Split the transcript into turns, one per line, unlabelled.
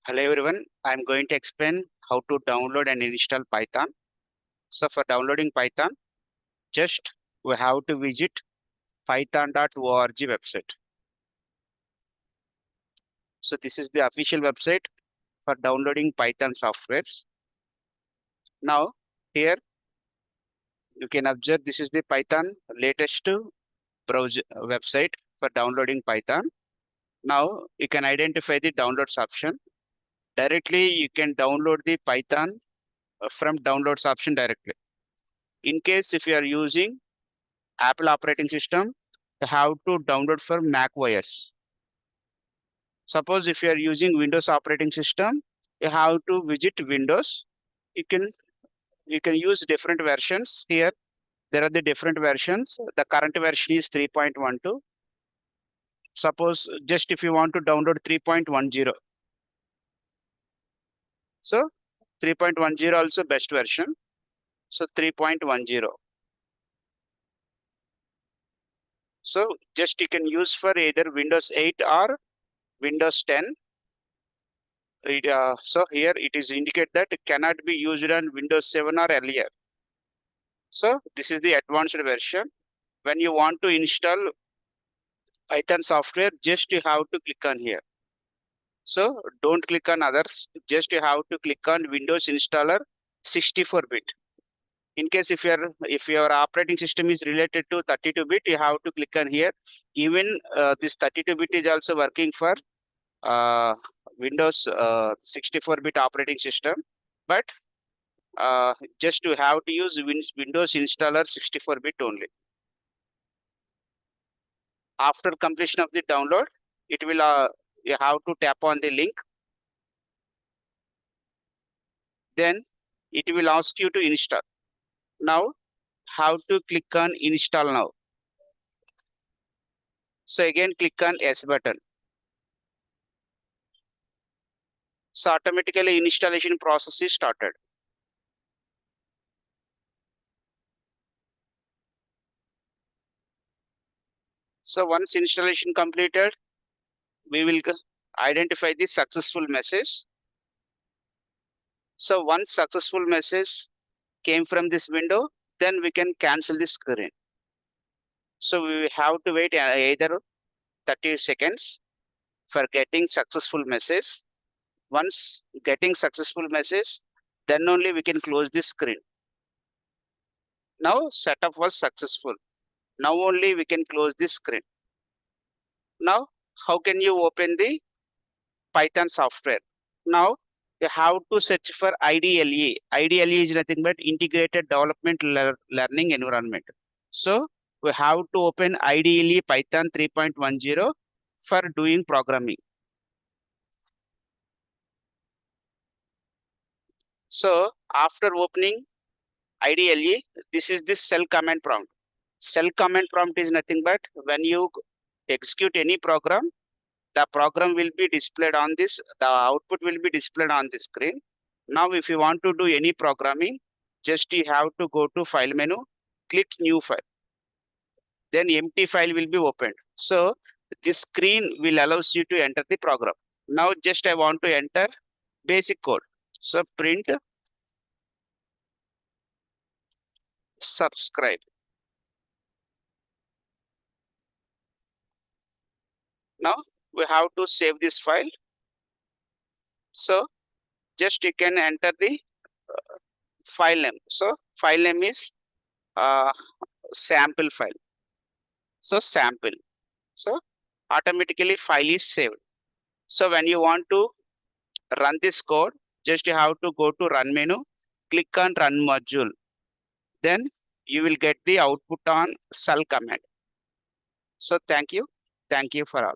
Hello everyone, I am going to explain how to download and install Python. So for downloading Python, just we have to visit python.org website. So this is the official website for downloading Python softwares. Now here you can observe this is the Python latest browser website for downloading Python. Now you can identify the downloads option. Directly you can download the Python from downloads option directly. In case if you are using Apple operating system, you have to download for Mac OS. Suppose if you are using Windows operating system, you have to visit Windows. You can use different versions here. There are the different versions. The current version is 3.12. Suppose just if you want to download 3.10. So 3.10 also best version. So 3.10. So just you can use for either Windows 8 or Windows 10. So here it is indicate that it cannot be used on Windows 7 or earlier. So this is the advanced version. When you want to install Python software, just you have to click on here. So don't click on others, just you have to click on Windows installer 64-bit. In case if your operating system is related to 32-bit, you have to click on here. Even this 32-bit is also working for Windows 64-bit operating system, but just you have to use Windows installer 64-bit only. After completion of the download, it will you have to tap on the link. Then it will ask you to install. Now, how to click on install now. So again, click on S button. So automatically installation process is started. So once installation completed, we will identify the successful message. So once successful message came from this window, then we can cancel the screen. So we have to wait either 30 seconds for getting successful message. Once getting successful message, then only we can close the screen. Now setup was successful. Now only we can close the screen. Now, how can you open the Python software? Now, you have to search for IDLE. IDLE is nothing but Integrated Development Learning Environment. So, we have to open IDLE Python 3.10 for doing programming. So, after opening IDLE, this is the shell command prompt. Shell command prompt is nothing but when you execute any program, the program will be displayed on this, the output will be displayed on the screen. Now, if you want to do any programming, just you have to go to file menu, click new file. Then empty file will be opened. So this screen will allows you to enter the program. Now just I want to enter basic code. So print subscribe. Now we have to save this file. So just you can enter the file name. So file name is sample file. So sample. So automatically file is saved. So when you want to run this code, just you have to go to run menu, click on run module. Then you will get the output on shell command. So thank you for all.